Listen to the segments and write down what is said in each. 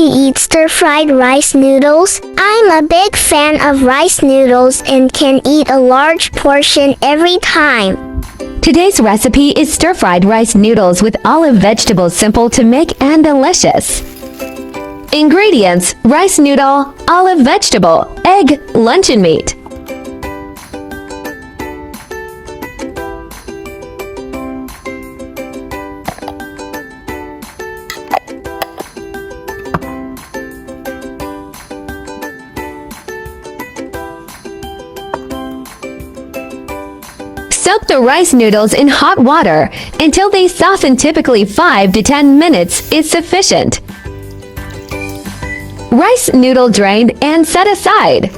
to eat stir-fried rice noodles? I'm a big fan of rice noodles and can eat a large portion every time. Today's recipe is stir-fried rice noodles with olive vegetables, simple to make and delicious. Ingredients: rice noodle, olive vegetable, egg, luncheon meat. Soak the rice noodles in hot water until they soften. Typically 5 to 10 minutes is sufficient. Rice noodle drained and set aside.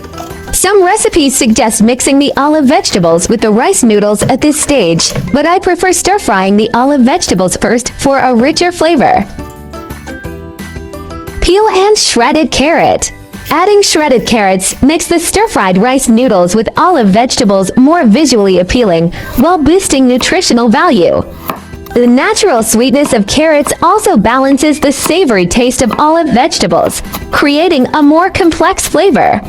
Some recipes suggest mixing the olive vegetables with the rice noodles at this stage, but I prefer stir-frying the olive vegetables first for a richer flavor. Peel and shredded carrot. Adding shredded carrots makes the stir-fried rice noodles with olive vegetables more visually appealing while boosting nutritional value. The natural sweetness of carrots also balances the savory taste of olive vegetables, creating a more complex flavor.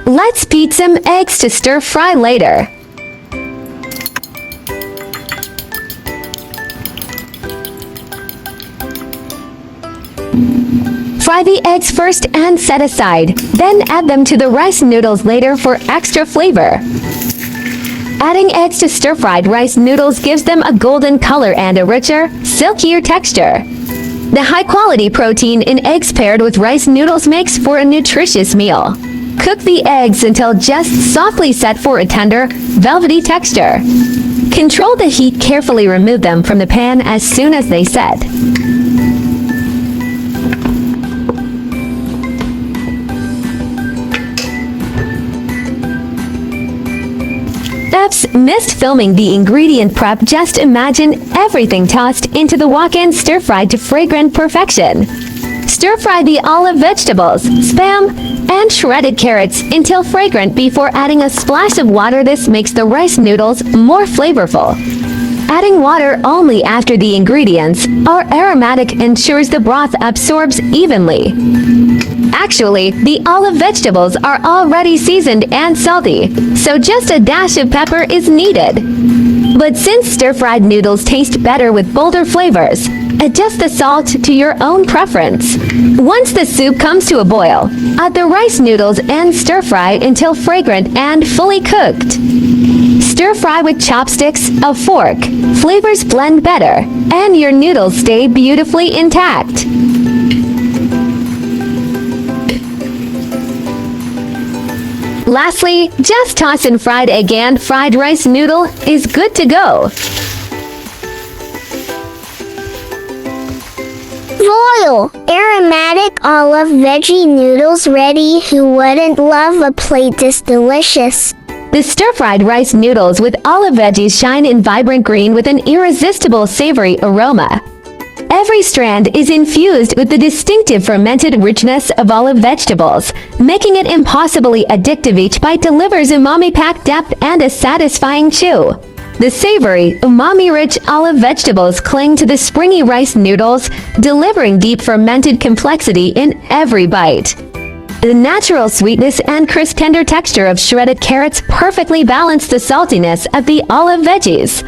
Let's beat some eggs to stir-fry later. Fry the eggs first and set aside, then add them to the rice noodles later for extra flavor. Adding eggs to stir-fried rice noodles gives them a golden color and a richer, silkier texture. The high-quality protein in eggs paired with rice noodles makes for a nutritious meal. Cook the eggs until just softly set for a tender, velvety texture. Control the heat, carefully remove them from the pan as soon as they set. Oops, missed filming the ingredient prep. Just imagine everything tossed into the wok and stir-fried to fragrant perfection. Stir-fry the olive vegetables, spam, and shredded carrots until fragrant before adding a splash of water. This makes the rice noodles more flavorful. Adding water only after the ingredients are aromatic ensures the broth absorbs evenly. Actually, the olive vegetables are already seasoned and salty, so just a dash of pepper is needed. But since stir-fried noodles taste better with bolder flavors, adjust the salt to your own preference. Once the soup comes to a boil, add the rice noodles and stir-fry until fragrant and fully cooked. Stir-fry with chopsticks, a fork. Flavors blend better, and your noodles stay beautifully intact. Lastly, just toss in fried egg and fried rice noodle is good to go. Royal, aromatic olive veggie noodles ready. Who wouldn't love a plate this delicious? The stir-fried rice noodles with olive veggies shine in vibrant green with an irresistible savory aroma. Every strand is infused with the distinctive fermented richness of olive vegetables, making it impossibly addictive. Each bite delivers umami-packed depth and a satisfying chew. The savory, umami-rich olive vegetables cling to the springy rice noodles, delivering deep fermented complexity in every bite. The natural sweetness and crisp tender texture of shredded carrots perfectly balance the saltiness of the olive veggies.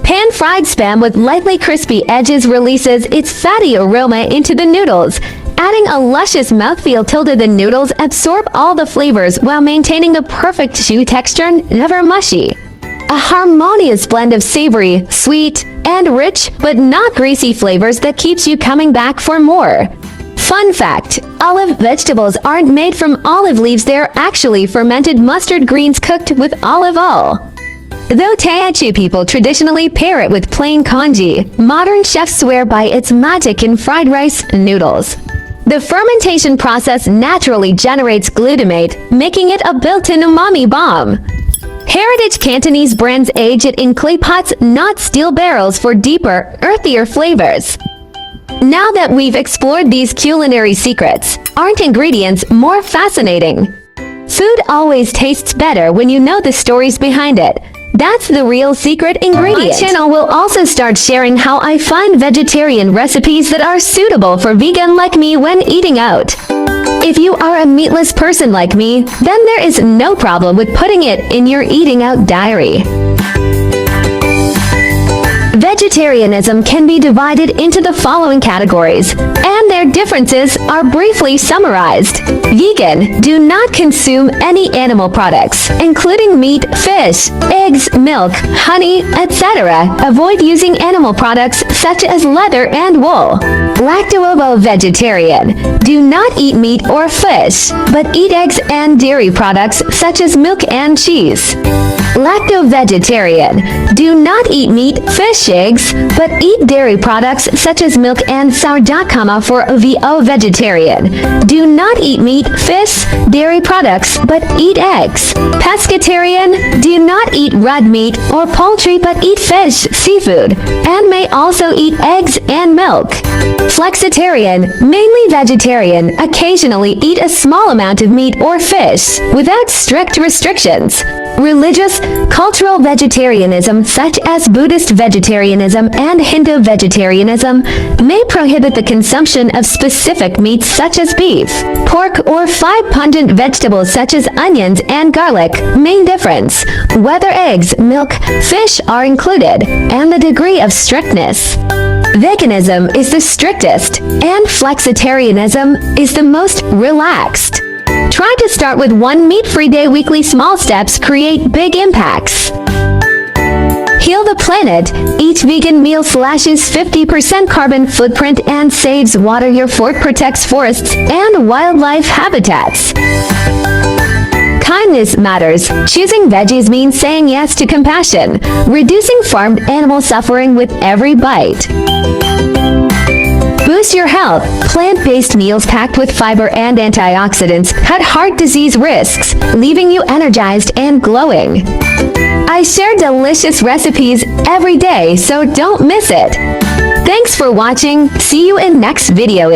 Pan-fried spam with lightly crispy edges releases its fatty aroma into the noodles, adding a luscious mouthfeel. The noodles absorb all the flavors while maintaining the perfect chew texture, never mushy. A harmonious blend of savory, sweet, and rich, but not greasy flavors that keeps you coming back for more. Fun fact, olive vegetables aren't made from olive leaves. They're actually fermented mustard greens cooked with olive oil. Though Teochew people traditionally pair it with plain congee, modern chefs swear by its magic in fried rice noodles. The fermentation process naturally generates glutamate, making it a built-in umami bomb. Heritage Cantonese brands age it in clay pots, not steel barrels, for deeper, earthier flavors. Now that we've explored these culinary secrets, aren't ingredients more fascinating? Food always tastes better when you know the stories behind it. That's the real secret ingredient. My channel will also start sharing how I find vegetarian recipes that are suitable for vegan like me when eating out. If you are a meatless person like me, then there is no problem with putting it in your eating out diary. Vegetarianism can be divided into the following categories, and their differences are briefly summarized. Vegan, do not consume any animal products, including meat, fish, eggs, milk, honey, etc. Avoid using animal products such as leather and wool. Lacto-ovo-vegetarian, do not eat meat or fish, but eat eggs and dairy products such as milk and cheese. Lacto-vegetarian, do not eat meat, fish, eggs, but eat dairy products such as milk and sourdough. For VO-vegetarian, do not eat meat, fish, dairy products, but eat eggs. Pescatarian, do not eat red meat or poultry but eat fish, seafood, and may also eat eggs and milk. Flexitarian, mainly vegetarian, occasionally eat a small amount of meat or fish, without strict restrictions. Religious, cultural vegetarianism such as Buddhist vegetarianism and Hindu vegetarianism may prohibit the consumption of specific meats such as beef, pork, or 5 pungent vegetables such as onions and garlic. Main difference: whether eggs, milk, fish are included, and the degree of strictness. Veganism is the strictest, and flexitarianism is the most relaxed. Try to start with 1 meat-free day. Weekly small steps create big impacts. Heal the planet. Each vegan meal slashes 50% carbon footprint and saves water. Your fork protects forests and wildlife habitats. Kindness matters. Choosing veggies means saying yes to compassion, reducing farmed animal suffering with every bite. Boost your health. Plant-based meals packed with fiber and antioxidants cut heart disease risks, leaving you energized and glowing. I share delicious recipes every day, so don't miss it. Thanks for watching. See you in next video.